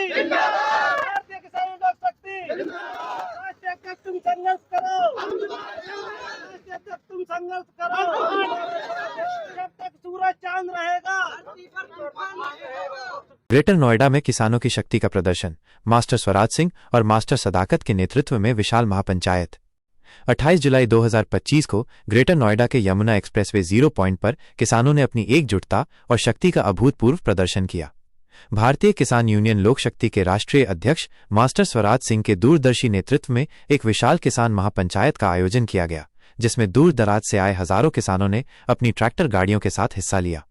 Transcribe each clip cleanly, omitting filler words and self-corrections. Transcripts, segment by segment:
भारतीय किसान लोक शक्ति राष्ट्रीय अध्यक्ष तुम संघर्ष करो, राष्ट्रीय अध्यक्ष तुम संघर्ष करो, जब तक सूरज चांद रहेगा। ग्रेटर नोएडा में किसानों की शक्ति का प्रदर्शन, मास्टर स्वराज सिंह और मास्टर सदाकत के नेतृत्व में विशाल महापंचायत। 28 जुलाई 2025 को ग्रेटर नोएडा के यमुना एक्सप्रेसवे 0 पॉइंट पर किसानों ने अपनी एकजुटता और शक्ति का अभूतपूर्व प्रदर्शन किया। भारतीय किसान यूनियन लोक शक्ति के राष्ट्रीय अध्यक्ष मास्टर स्वराज सिंह के दूरदर्शी नेतृत्व में एक विशाल किसान महापंचायत का आयोजन किया गया, जिसमें दूर दराज से आए हजारों किसानों ने अपनी ट्रैक्टर गाड़ियों के साथ हिस्सा लिया।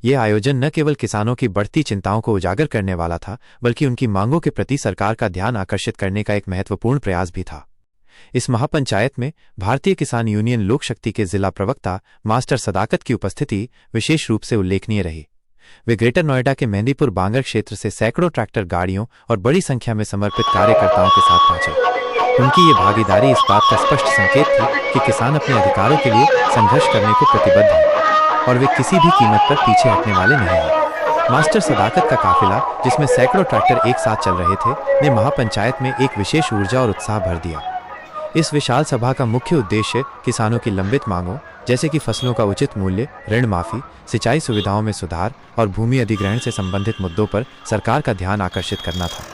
यह आयोजन न केवल किसानों की बढ़ती चिंताओं को उजागर करने वाला था, बल्कि उनकी मांगों के प्रति सरकार का ध्यान आकर्षित करने का एक महत्वपूर्ण प्रयास भी था। इस महापंचायत में भारतीय किसान यूनियन लोक शक्ति के जिला प्रवक्ता मास्टर सदाकत की उपस्थिति विशेष रूप से उल्लेखनीय रही। वे ग्रेटर नोएडा के मेहंदीपुर बांगर क्षेत्र से सैकड़ों ट्रैक्टर गाड़ियों और बड़ी संख्या में समर्पित कार्यकर्ताओं के साथ पहुंचे। उनकी ये भागीदारी इस बात का स्पष्ट संकेत थी कि किसान अपने अधिकारों के लिए संघर्ष करने को प्रतिबद्ध हैं और वे किसी भी कीमत पर पीछे हटने वाले नहीं हैं। मास्टर सदाकत का काफिला, जिसमें सैकड़ों ट्रैक्टर एक साथ चल रहे थे, ने महापंचायत में एक विशेष ऊर्जा और उत्साह भर दिया। इस विशाल सभा का मुख्य उद्देश्य किसानों की लंबित मांगों, जैसे कि फसलों का उचित मूल्य, ऋण माफी, सिंचाई सुविधाओं में सुधार और भूमि अधिग्रहण से संबंधित मुद्दों पर सरकार का ध्यान आकर्षित करना था।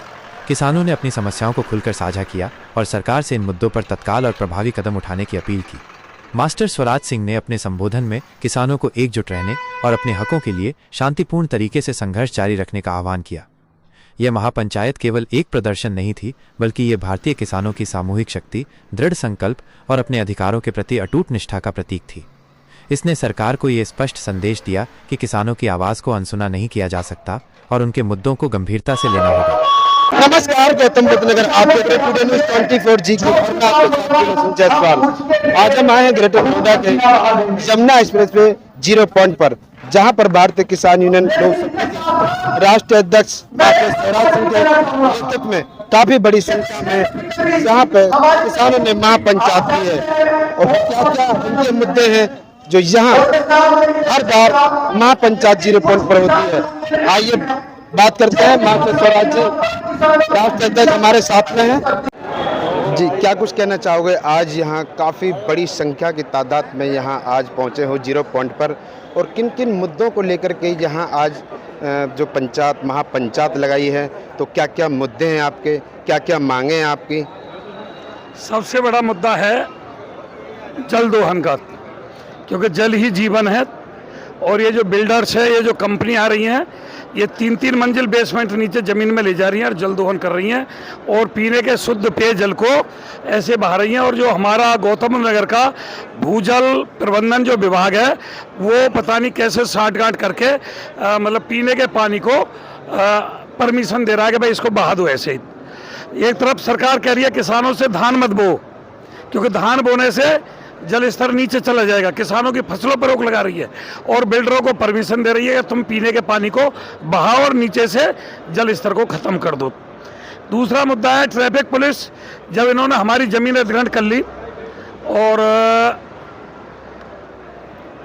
किसानों ने अपनी समस्याओं को खुलकर साझा किया और सरकार से इन मुद्दों पर तत्काल और प्रभावी कदम उठाने की अपील की। मास्टर स्वराज सिंह ने अपने संबोधन में किसानों को एकजुट रहने और अपने हकों के लिए शांतिपूर्ण तरीके से संघर्ष जारी रखने का आह्वान किया। यह महापंचायत केवल एक प्रदर्शन नहीं थी, बल्कि ये भारतीय किसानों की सामूहिक शक्ति, दृढ़ संकल्प और अपने अधिकारों के प्रति अटूट निष्ठा का प्रतीक थी। इसने सरकार को ये स्पष्ट संदेश दिया कि किसानों की आवाज को अनसुना नहीं किया जा सकता और उनके मुद्दों को गंभीरता से लेना होगा। नमस्कार, गौतम बुद्ध नगर, आप देख रहे हैं टुडे न्यूज़ 24G की। आज हम आए हैं ग्रेटर नोएडा के यमुना एक्सप्रेस पे 0 पॉइंट पर, जहां पर भारतीय किसान यूनियन लोक शक्ति राष्ट्रीय अध्यक्ष मास्टर स्वराज सिंह के नेतृत्व में काफी बड़ी संख्या में यहाँ पे किसानों ने महापंचायत की है। और क्या क्या उनके मुद्दे हैं जो यहाँ हर बार महापंचायत 0 पॉइंट पर होती है। आइए बात करते हैं। मास्टर स्वराज जी राष्ट्रीय अध्यक्ष हमारे साथ में हैं जी, क्या कुछ कहना चाहोगे? आज यहाँ काफ़ी बड़ी संख्या की तादाद में यहाँ आज पहुँचे हो 0 पॉइंट पर, और किन किन मुद्दों को लेकर के यहाँ आज जो पंचायत महापंचायत लगाई है, तो क्या क्या मुद्दे हैं आपके, क्या क्या मांगे हैं आपकी? सबसे बड़ा मुद्दा है जल दोहन का, क्योंकि जल ही जीवन है। और ये जो बिल्डर्स है, ये जो कंपनी आ रही हैं, ये 3-3 मंजिल बेसमेंट नीचे ज़मीन में ले जा रही हैं और जल दोहन कर रही हैं और पीने के शुद्ध पेयजल को ऐसे बहा रही हैं। और जो हमारा गौतम नगर का भूजल प्रबंधन जो विभाग है, वो पता नहीं कैसे साठगांठ करके मतलब पीने के पानी को परमिशन दे रहा है कि भाई इसको बहा दो ऐसे ही। एक तरफ सरकार कह रही है किसानों से धान मत बो, क्योंकि धान बोने से जल स्तर नीचे चला जाएगा, किसानों की फसलों पर रोक लगा रही है, और बिल्डरों को परमिशन दे रही है कि तुम पीने के पानी को बहाओ और नीचे से जल स्तर को ख़त्म कर दो। दूसरा मुद्दा है ट्रैफिक पुलिस। जब इन्होंने हमारी ज़मीन अधिग्रहण कर ली और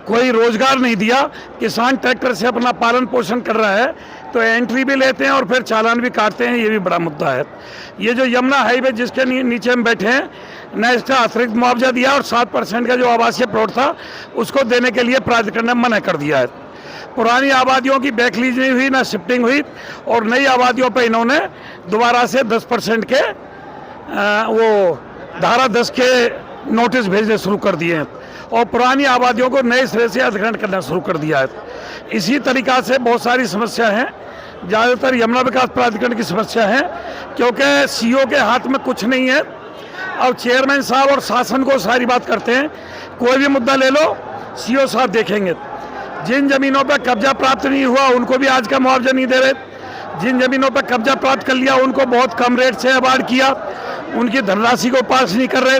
कोई रोजगार नहीं दिया, किसान ट्रैक्टर से अपना पालन पोषण कर रहा है, तो एंट्री भी लेते हैं और फिर चालान भी काटते हैं। ये भी बड़ा मुद्दा है। ये जो यमुना हाईवे जिसके नीचे हम बैठे हैं, न इसका अतिरिक्त मुआवजा दिया और 7% का जो आवासीय प्लॉट था उसको देने के लिए प्राधिकरण ने मना कर दिया है। पुरानी आबादियों की बैकलीज नहीं हुई, ना शिफ्टिंग हुई, और नई आबादियों पर इन्होंने दोबारा से 10% के वो धारा 10 के नोटिस भेजने शुरू कर दिए हैं और पुरानी आबादियों को नए सिरे से अधिग्रहण करना शुरू कर दिया है। इसी तरीक़ा से बहुत सारी समस्या हैं, ज़्यादातर यमुना विकास प्राधिकरण की समस्या है, क्योंकि सीओ के हाथ में कुछ नहीं है। अब चेयरमैन साहब और शासन को सारी बात करते हैं, कोई भी मुद्दा ले लो सीओ साहब देखेंगे। जिन ज़मीनों पर कब्जा प्राप्त नहीं हुआ उनको भी आज का मुआवजा नहीं दे रहे, जिन ज़मीनों पर कब्जा प्राप्त कर लिया उनको बहुत कम रेट से अवार्ड किया, उनकी धनराशि को पास नहीं कर रहे।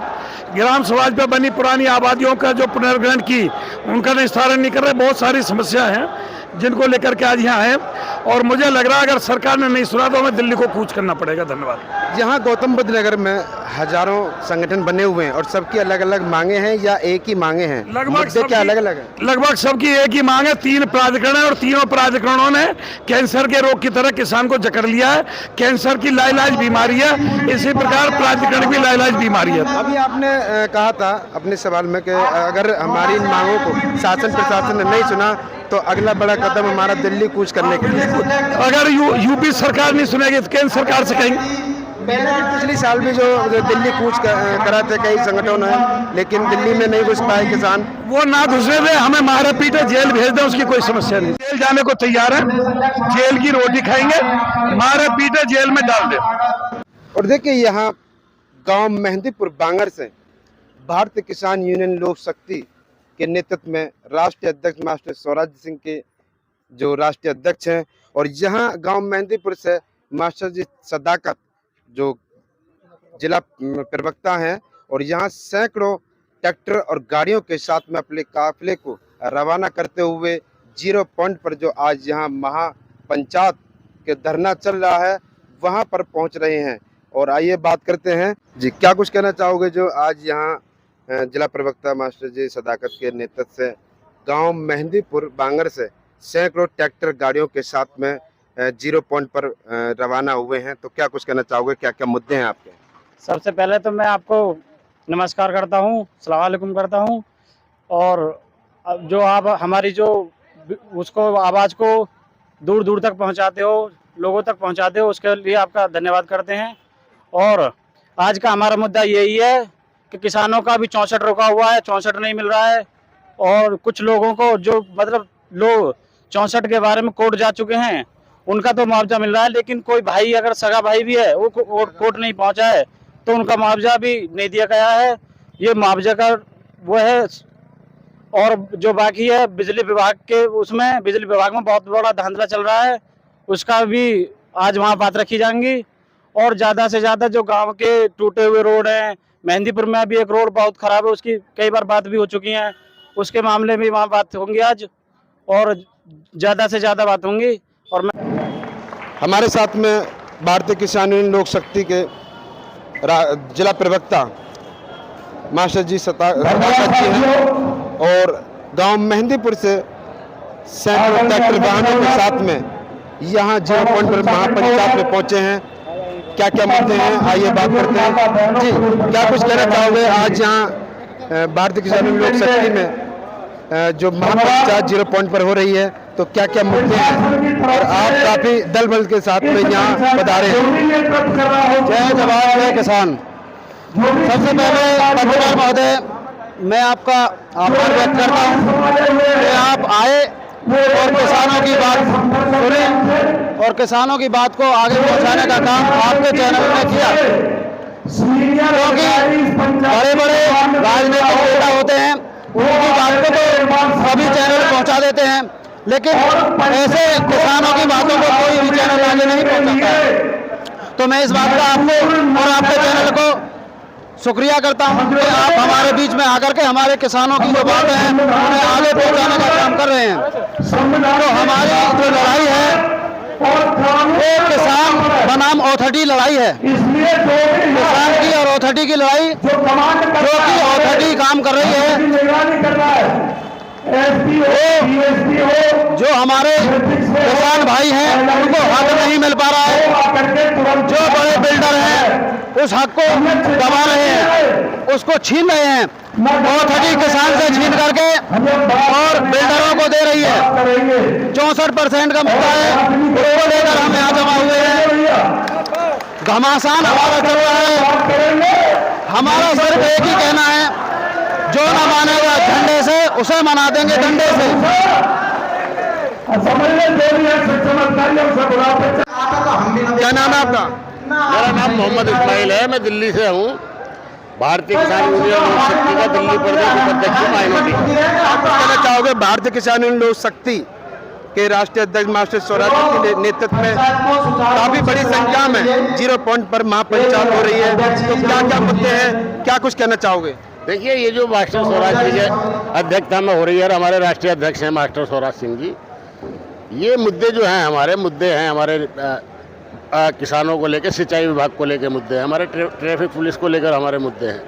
ग्राम समाज पर बनी पुरानी आबादियों का जो पुनर्ग्रहण की, उनका निस्तारण नहीं कर रहे। बहुत सारी समस्या हैं जिनको लेकर के आज यहाँ आए, और मुझे लग रहा है अगर सरकार ने नहीं सुना तो हमें दिल्ली को कूच करना पड़ेगा। धन्यवाद। यहाँ गौतम बुद्ध नगर में हजारों संगठन बने हुए हैं और सबकी अलग अलग मांगे हैं या एक ही मांगे हैं? मुद्दे क्या अलग अलग है? लगभग सबकी एक ही मांग है। 3 प्राधिकरण है और तीनों प्राधिकरणों ने कैंसर के रोग की तरह किसान को जकड़ लिया है। कैंसर की लाइलाज बीमारी है, इसी प्रकार प्राधिकरण की लाइलाज बीमारी है। अभी आपने कहा था अपने सवाल में कि अगर हमारी इन मांगों को शासन प्रशासन ने नहीं सुना तो अगला बड़ा कदम हमारा दिल्ली कूच करने के लिए। अगर यूपी सरकार नहीं सुनेगी तो केंद्र सरकार से कहेंगे। पिछली साल भी जो दिल्ली कूच करा थे कई संगठनों ने, लेकिन दिल्ली में नहीं घुस पाए किसान। वो ना घुसने दे, हमें मारे पीटे जेल भेज दे, उसकी कोई समस्या नहीं। जेल जाने को तैयार है, जेल की रोटी खाएंगे, मारे पीटे जेल में डाल दे। और देखिए यहाँ गांव मेहंदीपुर बांगर से भारतीय किसान यूनियन लोक शक्ति के नेतृत्व में राष्ट्रीय अध्यक्ष मास्टर स्वराज सिंह के जो राष्ट्रीय अध्यक्ष हैं, और यहाँ गांव मेहंदीपुर से मास्टर जी सदाकत जो जिला प्रवक्ता हैं, और यहाँ सैकड़ों ट्रैक्टर और गाड़ियों के साथ में अपने काफिले को रवाना करते हुए 0 पॉइंट पर जो आज यहाँ महापंचायत के धरना चल रहा है वहाँ पर पहुँच रहे हैं। और आइए बात करते हैं जी, क्या कुछ कहना चाहोगे जो आज यहाँ जिला प्रवक्ता मास्टर जी सदाकत के नेतृत्व से गांव मेहंदीपुर बांगर से सैकड़ों ट्रैक्टर गाड़ियों के साथ में 0 पॉइंट पर रवाना हुए हैं, तो क्या कुछ कहना चाहोगे? क्या क्या मुद्दे हैं आपके? सबसे पहले तो मैं आपको नमस्कार करता हूँ, अस्सलाम वालेकुम करता हूँ, और जो आप हमारी जो उसको आवाज़ को दूर दूर तक पहुँचाते हो, लोगों तक पहुँचाते हो, उसके लिए आपका धन्यवाद करते हैं। और आज का हमारा मुद्दा यही है कि किसानों का भी 64 रुका हुआ है, 64 नहीं मिल रहा है, और कुछ लोगों को जो मतलब लोग 64 के बारे में कोर्ट जा चुके हैं उनका तो मुआवजा मिल रहा है, लेकिन कोई भाई अगर सगा भाई भी है वो कोर्ट नहीं पहुंचा है तो उनका मुआवजा भी नहीं दिया गया है। ये मुआवजा का वो है। और जो बाकी है बिजली विभाग के, उसमें बिजली विभाग में बहुत बड़ा धांधला चल रहा है, उसका भी आज वहाँ बात रखी जाएंगी। और ज़्यादा से ज़्यादा जो गांव के टूटे हुए रोड हैं, मेहंदीपुर में भी एक रोड बहुत ख़राब है, उसकी कई बार बात भी हो चुकी है, उसके मामले में वहाँ बात होंगी आज, और ज़्यादा से ज़्यादा बात होंगी। और मैं हमारे साथ में भारतीय किसान यूनियन लोक शक्ति के जिला प्रवक्ता मास्टर जी सदाकत जी हैं, और गांव मेहंदीपुर से सैकड़ों ट्रैक्टर वाहनों के साथ में यहाँ 0 पॉइंट पर महापंचायत में पहुंचे हैं। क्या क्या मुद्दे हैं आइए बात करते हैं जी। क्या कुछ कहना चाहोगे आज यहाँ भारतीय किसान यूनियन लोक शक्ति में जो महापंचायत 0 पॉइंट पर हो रही है, तो क्या क्या मुद्दे हैं? और आप काफी दल बल के साथ में यहाँ पधारे हैं। जय जवान जय किसान। सबसे पहले पत्रकार महोदय मैं आपका आभार व्यक्त करता हूँ कि आप आए और किसानों की बात सुने और किसानों की बात को आगे पहुँचाने का काम आपके चैनल ने किया, क्योंकि बड़े बड़े राजनीतिक नेता होते हैं उनकी बात को तो सभी चैनल पहुँचा देते हैं, लेकिन ऐसे किसानों की बातों को कोई भी चैनल आगे नहीं पहुँचाता है। तो मैं इस बात का आपको और आपके चैनल को शुक्रिया करता हूं कि आप हमारे बीच में आकर के हमारे किसानों की जो बातें हैं उन्हें आगे पहुंचाने का काम कर रहे हैं। तो हमारी जो लड़ाई है वो किसान बनाम ऑथोरिटी लड़ाई है, किसान की और ऑथोरिटी की लड़ाई, जो कि ऑथोरिटी काम कर रही है। जो हमारे किसान भाई हैं उनको हक नहीं मिल पा रहा है, जो बड़े बिल्डर हैं उस हक को दबा रहे हैं, उसको छीन रहे हैं, ऑथोरिटी किसान से छीन करके और बिल्डरों को दे रही है। 64% का मुद्दा है, उसको लेकर हम यहाँ जमा हुए हैं। घमासान हमारा चल रहा है। हमारा सिर्फ एक ही कहना है, जो न मानेगा झंडे से उसे मना देंगे डंडे से। क्या नाम है आपका? मेरा नाम मोहम्मद इस्माइल है, मैं दिल्ली से हूँ। भारतीय किसान यूनियन लोक शक्ति का दिल्ली प्रदेश उपाध्यक्ष माइनॉरिटी। आप कहना चाहोगे भारतीय किसान यूनियन लोक शक्ति के राष्ट्रीय अध्यक्ष मास्टर स्वराज के नेतृत्व में काफी बड़ी संख्या में 0 पॉइंट पर महापंचायत हो रही है, तो क्या क्या मुद्दे हैं, क्या कुछ कहना चाहोगे? देखिए, ये जो मास्टर स्वराज जी के अध्यक्षता में हो रही है, हमारे राष्ट्रीय अध्यक्ष हैं मास्टर स्वराज सिंह जी, ये मुद्दे जो हैं हमारे मुद्दे हैं, हमारे किसानों को लेकर, सिंचाई विभाग को लेकर मुद्दे हैं, हमारे ट्रैफिक पुलिस को लेकर हमारे मुद्दे हैं।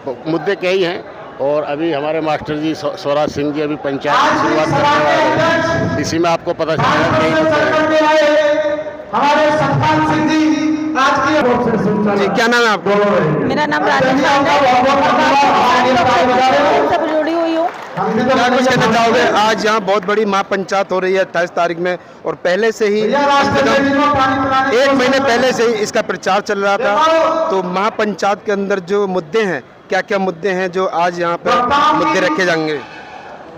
तो मुद्दे कई हैं और अभी हमारे मास्टर जी स्वराज सिंह जी अभी पंचायत की शुरुआत करने वाले हैं। इसी में आपको पता चलेगा कई मुद्दे हैं। हमारे सतपाल सिंह जी, क्या नाम है आपको? मेरा नाम राजेश सब जुड़ी हुई हूँ। क्या कुछ कहना चाहोगे? आज यहाँ बहुत बड़ी महापंचायत हो रही है 28 तारीख में, और पहले से ही 1 महीने पहले से ही इसका प्रचार चल रहा था। तो महापंचायत के अंदर जो मुद्दे हैं, क्या क्या मुद्दे हैं जो आज यहाँ पर मुद्दे रखे जाएंगे?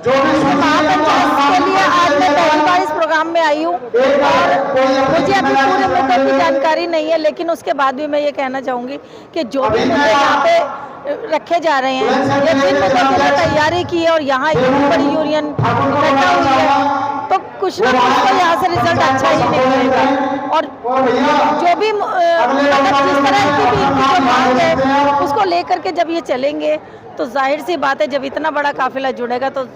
महापंचायत के लिए आज मैं पहली बार इस प्रोग्राम में आई हूँ और मुझे अभी पूरे मुद्दों की जानकारी नहीं है, लेकिन उसके बाद भी मैं ये कहना चाहूँगी कि जो भी मुद्दे यहाँ पे रखे जा रहे हैं, ये जिन मुद्दों के लिए तैयारी की है और यहाँ इतनी बड़ी यूनियन इकट्ठा हुई है, तो कुछ ना कुछ तो यहाँ से रिजल्ट अच्छा ही निकलेगा। और जो भी मतलब जिस तरह की भी इनकी जो मांग है उसको लेकर के जब ये चलेंगे तो जाहिर सी बात है, जब इतना बड़ा काफिला जुड़ेगा तो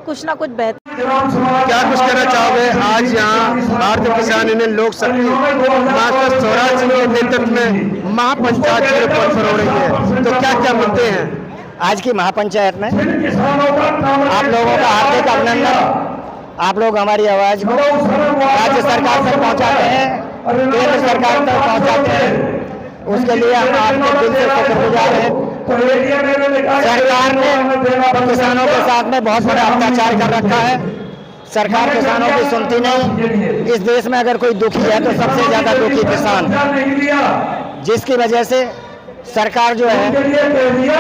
कुछ ना कुछ बेहतर। क्या कुछ कहना चाहोगे? आज यहाँ भारतीय किसान यूनियन लोक शक्ति मास्टर स्वराज सिंह के नेतृत्व में महापंचायत 0 पॉइंट पर हो रही है, तो क्या क्या मुद्दे हैं आज की महापंचायत में? आप लोगों का हार्दिक अभिनंदन। आप लोग हमारी आवाज को राज्य सरकार तक पहुंचाते हैं, केंद्र सरकार तक पहुंचाते हैं, उसके लिए हम आपके दिल से शुक्रगुजार हैं। सरकार ने किसानों के साथ में बहुत बड़ा अत्याचार कर रखा है। सरकार किसानों की सुनती नहीं। इस देश में अगर कोई दुखी है तो सबसे ज्यादा दुखी किसान, जिसकी वजह से सरकार जो है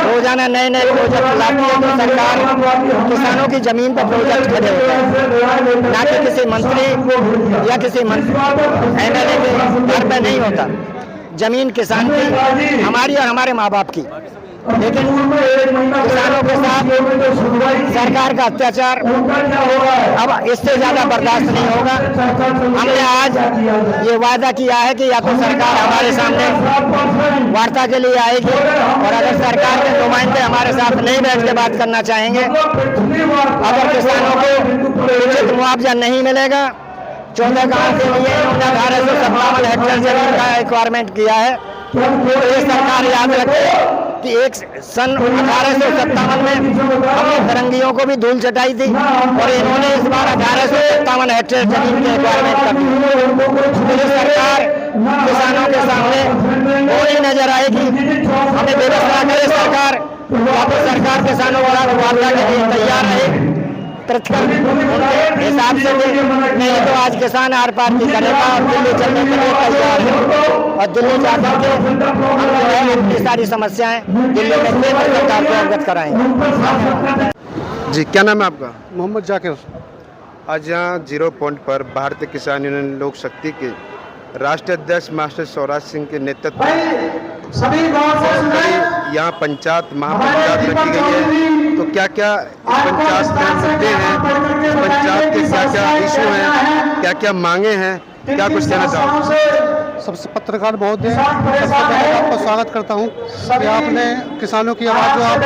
रोजाना नए नए प्रोजेक्ट लाती है। तो सरकार किसानों की जमीन पर प्रोजेक्ट खड़े होते हैं, ना कि किसी मंत्री या किसी MLA के घर पे नहीं होता। जमीन किसान की, हमारी और हमारे माँ बाप की, लेकिन किसानों के साथ सरकार का अत्याचार अब इससे ज्यादा बर्दाश्त नहीं होगा। हमने आज ये वादा किया है कि या तो सरकार हमारे सामने वार्ता के लिए आएगी, और अगर सरकार के नुमाइंदे हमारे साथ नहीं बैठ के बात करना चाहेंगे, अगर किसानों को उचित मुआवजा नहीं मिलेगा, 14 गाँव के लिए 1857 हेक्टेयर जमीन का रिक्वायरमेंट किया है, तो ये सरकार याद रखे कि एक सन 1857 में हमने फिरंगियों को भी धूल चटाई थी, और इन्होंने इस बार 1857 हेक्टेयर जमीन की रिक्वायरमेंट कर दी। तो सरकार किसानों के सामने वो नहीं नजर आएगी। हमें व्यवस्था करे सरकार, या तो सरकार किसानों को वार्ता के लिए तैयार रहे, उनके हिसाब से नहीं तो आज किसान आर पार की करेगा और दिल्ली चलने के लिए तैयार है, और दिल्ली जाकर के हम अपनी सारी समस्याएं दिल्ली में केंद्र सरकार को अवगत कराएंगे। जी, क्या नाम है आपका? मोहम्मद जाकिर। आज यहाँ 0 पॉइंट पर भारतीय किसान यूनियन लोक शक्ति के राष्ट्रीय अध्यक्ष मास्टर स्वराज सिंह के नेतृत्व में यहाँ पंचायत महापंचायत रखी गई है। तो क्या क्या इस पंचायत में मुद्दे हैं, इस पंचायत के क्या क्या इशू हैं, क्या क्या मांगे हैं, क्या कुछ कहना चाहोगे? सबसे पत्रकार महोदय, सबसे पहले आपका स्वागत करता हूं कि आपने किसानों की आवाज़ जो आप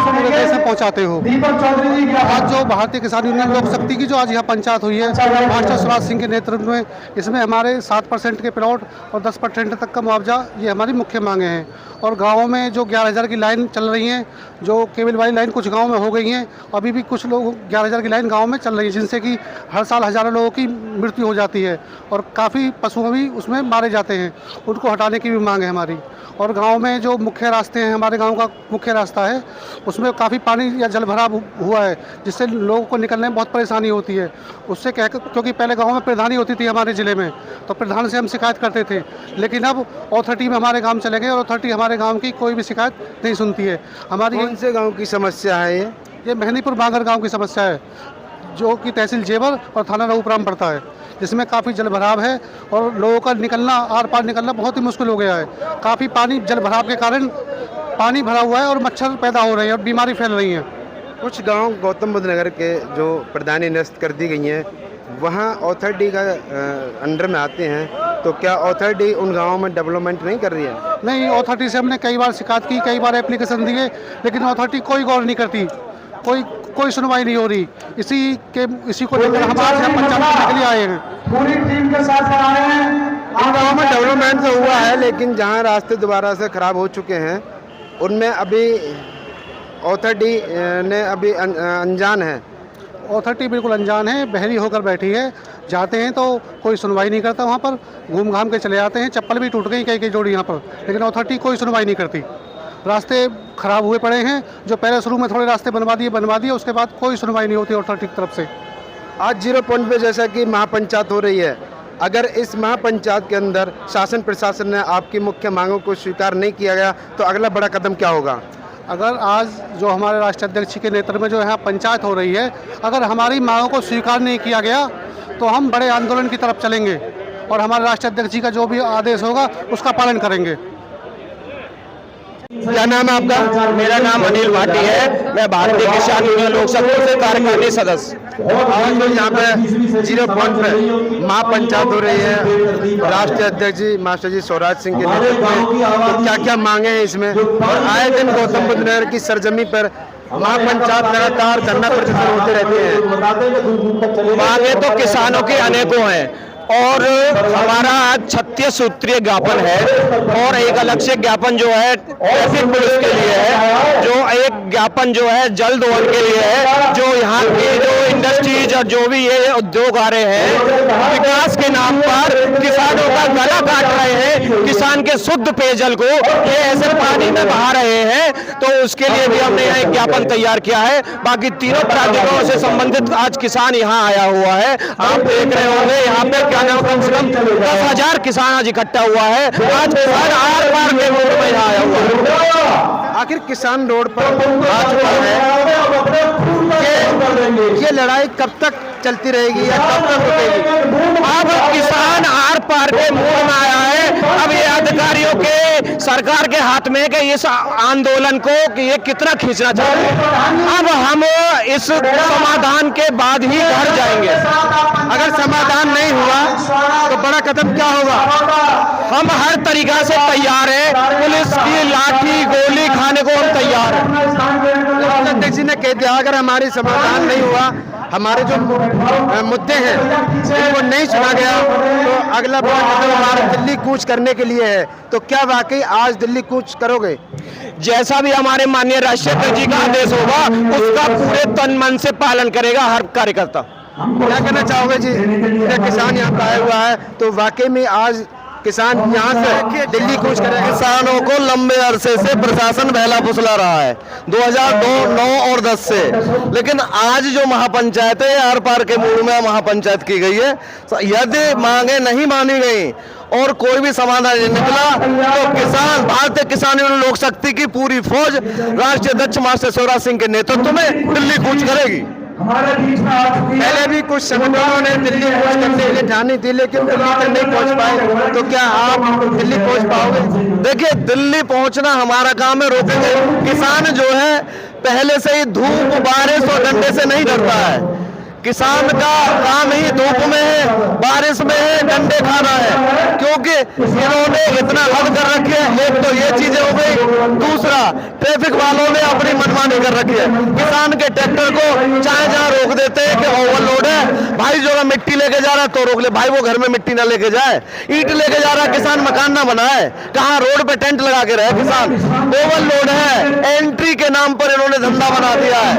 पूरे देश में पहुंचाते हो। आज जो भारतीय किसान यूनियन लोक शक्ति की जो आज यहाँ पंचायत हुई है मास्टर स्वराज सिंह के नेतृत्व में, इसमें हमारे 7% के प्लॉट और 10% तक का मुआवजा, ये हमारी मुख्य मांगे हैं। और गाँवों में जो 11,000 की लाइन चल रही हैं, जो केबल वाली लाइन कुछ गाँव में हो गई हैं, अभी भी कुछ लोग 11,000 की लाइन गाँव में चल रही है, जिनसे कि हर साल हज़ारों लोगों की मृत्यु हो जाती है और काफ़ी पशु भी उसमें मारे जाते हैं। उनको हटाने की भी मांग है हमारी। और गांव में जो मुख्य रास्ते हैं, हमारे गांव का मुख्य रास्ता है, उसमें काफ़ी पानी या जल भराव हुआ है, जिससे लोगों को निकलने में बहुत परेशानी होती है। उससे क्योंकि पहले गांव में प्रधानी होती थी हमारे ज़िले में, तो प्रधान से हम शिकायत करते थे, लेकिन अब अथॉरिटी में हमारे गाँव चले गए और अथॉरिटी हमारे गाँव की कोई भी शिकायत नहीं सुनती है। हमारी कौन से गाँव की समस्या है ये मेहंदीपुर बांगर गाँव की समस्या है, जो कि तहसील जेवर और थाना रघुपुराम पड़ता है, जिसमें काफ़ी जल भराव है और लोगों का निकलना, आर पार निकलना बहुत ही मुश्किल हो गया है। काफ़ी पानी, जल भराव के कारण पानी भरा हुआ है और मच्छर पैदा हो रहे हैं और बीमारी फैल रही है। कुछ गांव गौतम बुद्ध नगर के जो प्रधानी निरस्त कर दी गई हैं, वहाँ अथॉरिटी का अंडर में आते हैं, तो क्या अथॉरिटी उन गाँवों में डेवलपमेंट नहीं कर रही है? नहीं, अथॉरिटी से हमने कई बार शिकायत की, कई बार एप्लीकेशन दिए, लेकिन अथॉरिटी कोई गौर नहीं करती। कोई सुनवाई नहीं हो रही। इसी को लेकर हम आज यहाँ पंचायत करने के लिए आए हैं। पूरी टीम के साथ आए हैं। इन गाँव में डेवलपमेंट तो हुआ है, लेकिन जहाँ रास्ते दोबारा से खराब हो चुके हैं उनमें अभी अथॉरिटी ने अभी अनजान है। अथॉरिटी बिल्कुल अनजान है, बहरी होकर बैठी है। जाते हैं तो कोई सुनवाई नहीं करता, वहाँ पर घूम घाम के चले जाते हैं। चप्पल भी टूट गई कई जोड़ी यहाँ पर, लेकिन अथॉरिटी कोई सुनवाई नहीं करती। रास्ते खराब हुए पड़े हैं, जो पहले शुरू में थोड़े रास्ते बनवा दिए, उसके बाद कोई सुनवाई नहीं होती अथॉरिटी की तरफ से। आज 0 पॉइंट पे जैसा कि महापंचायत हो रही है, अगर इस महापंचायत के अंदर शासन प्रशासन ने आपकी मुख्य मांगों को स्वीकार नहीं किया गया तो अगला बड़ा कदम क्या होगा? अगर आज जो हमारे राष्ट्रीय अध्यक्ष के नेतृत्व में जो यहाँ पंचायत हो रही है, अगर हमारी मांगों को स्वीकार नहीं किया गया तो हम बड़े आंदोलन की तरफ चलेंगे और हमारे राष्ट्रीय अध्यक्ष जी का जो भी आदेश होगा उसका पालन करेंगे। क्या नाम है आपका? मेरा नाम अनिल भाटी है, मैं भारतीय किसान यूनियन लोक शक्ति से कार्यकारिणी सदस्य। आज जो यहाँ पे 0 पॉइंट पे महापंचायत हो रही है, राष्ट्रीय अध्यक्ष जी मास्टर जी स्वराज सिंह के नेतृत्व में, तो क्या क्या मांगे हैं इसमें? और आए दिन गौतम बुद्ध नगर की सरजमी पर महापंचायत लगातार धरना प्रदर्शन होते रहते हैं। मांगे तो किसानों के अनेकों हैं और हमारा आज 36 सूत्रीय ज्ञापन है और एक अलग से ज्ञापन जो है ट्रैफिक पुलिस के लिए है, जो एक ज्ञापन जो है जल दोहन के लिए है, जो यहाँ के जो इंडस्ट्रीज और जो भी ये उद्योग आ रहे हैं विकास के नाम पर किसानों का गला काट रहे हैं, किसान के शुद्ध पेयजल को ये ऐसे पानी में बहा रहे हैं, तो उसके लिए भी हमने यहाँ एक ज्ञापन तैयार किया है। बाकी तीनों प्राधिकरणों से संबंधित आज किसान यहाँ आया हुआ है। आप देख रहे होंगे यहाँ पे कम से कम 10,000 किसान आज इकट्ठा हुआ है। आज किसान आर पार के रोड में आया हुआ है। आखिर किसान रोड पर आ चुका है, ये लड़ाई कब तक चलती रहेगी या कब तक रुकेगी? अब किसान आर पार के मोड़ में आया है। अब ये अधिकारियों के सरकार के हाथ में कि इस आंदोलन को कि ये कितना खींचना चाहते हैं। अब हम इस समाधान के बाद ही घर जाएंगे। अगर समाधान नहीं हुआ तो बड़ा कदम क्या होगा? हम हर तरीका से तैयार हैं, पुलिस की लाठी गोली खाने को हम तैयार हैं। अध्यक्ष जी ने कह दिया अगर हमारी समाधान नहीं हुआ, हमारे जो मुद्दे हैं इनको नहीं सुना गया तो अगला बड़ा कदम हमारा दिल्ली कूच करने के लिए है। तो क्या वाकई आज दिल्ली कूच करोगे? जैसा भी हमारे माननीय राष्ट्रीय अध्यक्ष जी का आदेश होगा उसका पूरे तन मन से पालन करेगा हर कार्यकर्ता। क्या कहना चाहोगे जी? किसान यहाँ पे आया हुआ है तो वाकई में आज किसान यहाँ से दिल्ली कूच करेगा। किसानों को लंबे अरसे से प्रशासन बहला फुसला रहा है 2002, 9 और 10 से, लेकिन आज जो महापंचायत है आर पार के मूड में महापंचायत की गई है। यदि मांगे नहीं मानी गई और कोई भी समाधान नहीं निकला तो किसान भारतीय किसान यूनियन लोक शक्ति की पूरी फौज राष्ट्रीय अध्यक्ष मास्टर स्वराज सिंह के नेतृत्व में दिल्ली कूच करेगी। पहले भी कुछ संगठनों ने दिल्ली कूच करने के लिए ठानी थी, लेकिन दिल्ली तक नहीं पहुंच पाए, तो क्या आप दिल्ली पहुंच पाओगे? देखिए, दिल्ली पहुंचना हमारा काम है, रोकेंगे। किसान जो है पहले से ही धूप बारिश और डंडे से नहीं डरता है। किसान का काम ही धूप में है, बारिश में है, डंडे खाना है, क्योंकि इन्होंने इतना हद कर रखी है। एक तो ये चीजें हो गई, दूसरा ट्रैफिक वालों ने अपनी मनमानी कर रखी है। किसान के ट्रैक्टर को चाहे जहां रोक देते हैं कि ओवरलोड है, भाई जो है मिट्टी लेके जा रहा है तो रोक ले, भाई वो घर में मिट्टी ना लेके जाए। ईंट लेके जा रहा है किसान, मकान ना बनाए, कहाँ रोड पे टेंट लगा के रहे किसान। ओवरलोड है, एंट्री के नाम पर इन्होंने धंधा बना दिया है।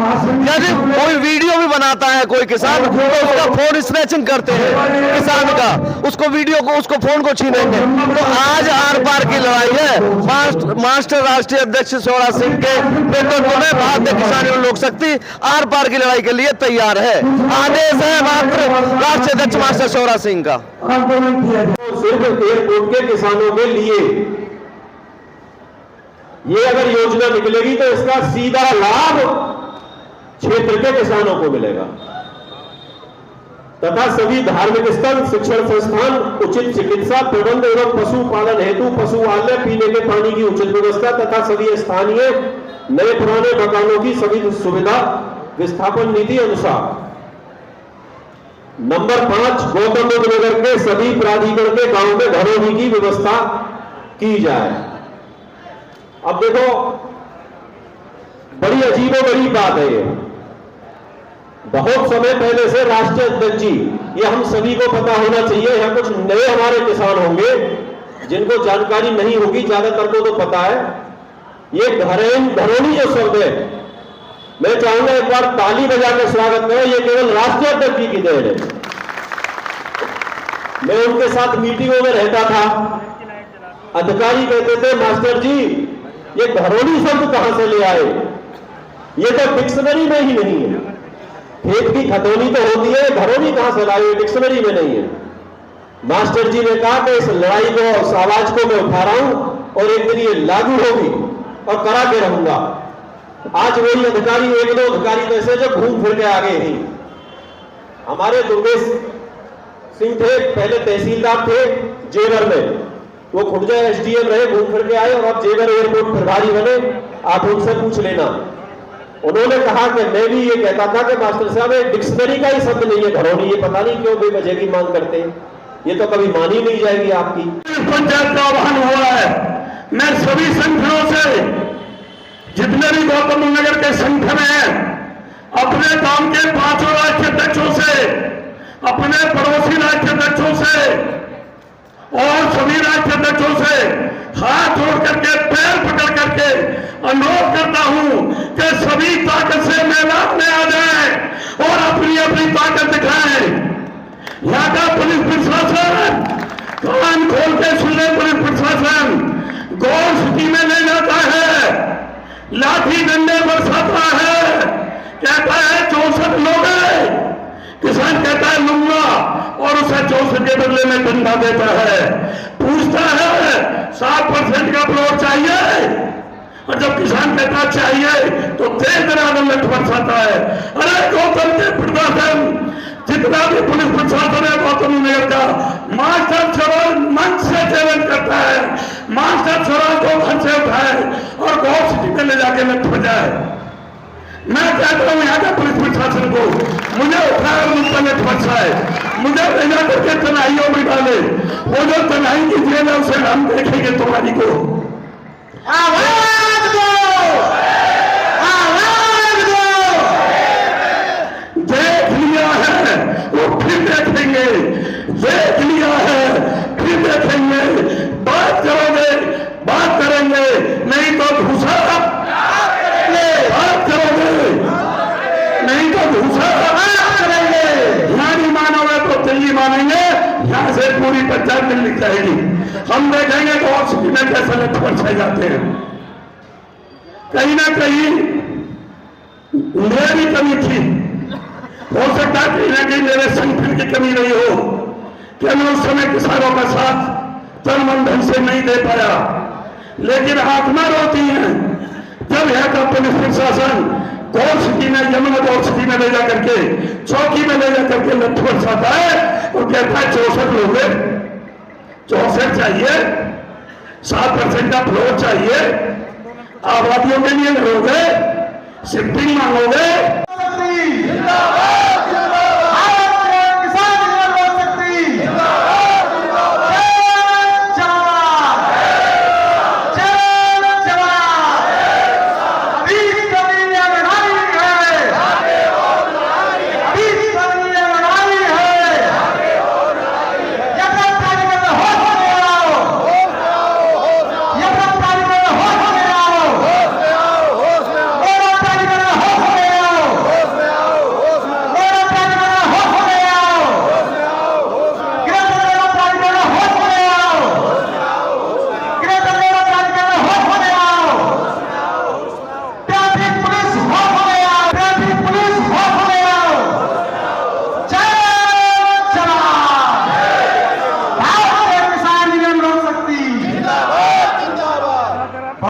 यदि कोई वीडियो भी बनाता है कोई किसान तो उसका फोन स्नैचिंग करते हैं किसान का, उसको वीडियो को उसको फोन को छीनेंगे। तो आज आर पार की लड़ाई है। मास्टर राष्ट्रीय अध्यक्ष स्वराज सिंह के नेतृत्व में भारतीय किसान यूनियन लोक शक्ति आर पार की लड़ाई के लिए तैयार है। आदेश है मात्र राष्ट्रीय अध्यक्ष मास्टर स्वराज सिंह का। सिर्फ एयरपोर्ट के किसानों के लिए ये अगर योजना निकलेगी तो इसका सीधा लाभ क्षेत्र के किसानों को मिलेगा तथा सभी धार्मिक स्थल, शिक्षण संस्थान, उचित चिकित्सा प्रबंध एवं पशुपालन हेतु पशुआलय, पीने के पानी की उचित व्यवस्था तथा सभी स्थानीय नए पुराने मकानों की सभी सुविधा विस्थापन नीति अनुसार। नंबर 5, गौतम बुद्ध नगर के सभी प्राधिकरण के गांव में घरों की व्यवस्था की जाए। अब देखो, बड़ी अजीबो बड़ी बात है ये। बहुत समय पहले से राष्ट्रीय अध्यक्ष जी, ये हम सभी को पता होना चाहिए। यहाँ कुछ नए हमारे किसान होंगे जिनको जानकारी नहीं होगी, ज्यादातर को तो पता है। ये घरोनी जो शब्द है, मैं चाहूंगा एक बार ताली बजाकर स्वागत करें। ये केवल राष्ट्रीय अध्यक्ष जी की देन है। मैं उनके साथ मीटिंगों में रहता था, अधिकारी कहते थे मास्टर जी ये घरोनी शब्द कहां से ले आए, ये तो डिक्शनरी में ही नहीं है। खेत की खतौनी तो होती है, घरोनी कहां से लाए, डिक्शनरी में नहीं है। मास्टर जी ने कहा कि इस लड़ाई को, इस आवाज को मैं उठा रहा हूं और एक दिन ये लागू होगी और करा के रहूंगा। आज वही अधिकारी, एक दो अधिकारी वैसे जो घूम फिर के आ गए हैं। हमारे दुर्गेश सिंह थे, पहले तहसीलदार थे जेवर में, वो खुर्जा एसडीएम रहे, घूम फिर के आए और अब जेवर एयरपोर्ट प्रभारी बने। आप उनसे पूछ लेना। उन्होंने कहा कि मैं भी ये कहता था कि मास्टर साहब ये डिक्शनरी का ही शब्द नहीं है घरोनी, ये पता नहीं क्यों बेवजह की मांग करते हैं, ये तो कभी मानी नहीं जाएगी आपकी। पंचायत का आह्वान हुआ है। मैं सभी संगठनों से, जितने भी गौतम नगर के संगठन हैं, अपने गांव के 5 राज्याध्यक्षों से, अपने पड़ोसी राज्याध्यक्षों से और सभी राज्याध्यक्षों से हाथ जोड़ करके, पैर पकड़ करके अनुरोध करता हूं कि सभी ताकत से मैदान में आ जाएं और अपनी अपनी ताकत दिखाएं। यहाँ का पुलिस प्रशासन कान खोल के सुने, पुलिस प्रशासन गौर स्थिति में ले जाता है, लाठी डंडे बरसाता है, कहता है 64 लोग हैं, किसान कहता है लूंगा और उसे 64 के बदले में डंडा देता है। पूछता है 7% का प्लॉट चाहिए, और जब किसान कहता चाहिए तो तेज दरार लठ बरसाता है। अरे गौतम के प्रशासन, जितना भी पुलिस प्रशासन है गौतम नगर का, मास्टर स्वराज मंच से चैलेंज करता है, मास्टर स्वराज को घर से उठाए और गौर सिटी में ले जाके लठ बजाए। मैं कहता हूं यहाँ का पुलिस प्रशासन को, मुझे उठाकर मुझ पर लठ बरसाए, मुझे ले जाकर के तनाइयों में डाले। वो जो तनाई की जेल है उसे हम देखेंगे तुम्हारी को। आवाज दो, आवाज दो। देख लिया है वो फिर देखेंगे, देख लिया है फिर देखेंगे। बात करोगे, बात करेंगे, नहीं तो घुसा बात करोगे, नहीं तो घुसा करेंगे। यहाँ नहीं मानोगे तो दिल्ली मानेंगे, यहाँ से पूरी पंचायत दिल्ली जाएगी। हम देखेंगे तो ऑक्सीजन में कैसे लठ बरसाए जाते हैं। कहीं ना कहीं मेरी कमी थी, हो सकता है कहीं ना कहीं मेरे संगठन की कमी नहीं हो कि मैं उस समय किसानों का साथ तन मन धन से नहीं दे पाया। लेकिन आत्मा रोती है जब यहाँ का पुलिस प्रशासन गौर सिटी में, यमुना गौर सिटी में ले जाकर के, चौकी में ले जाकर के लठ बरसाता है और कहता है 64 लोग, 64 चाहिए, 7% का फ्लोर चाहिए, आबादियों के लिए लड़ोगे, शिफ्टिंग मांगोगे।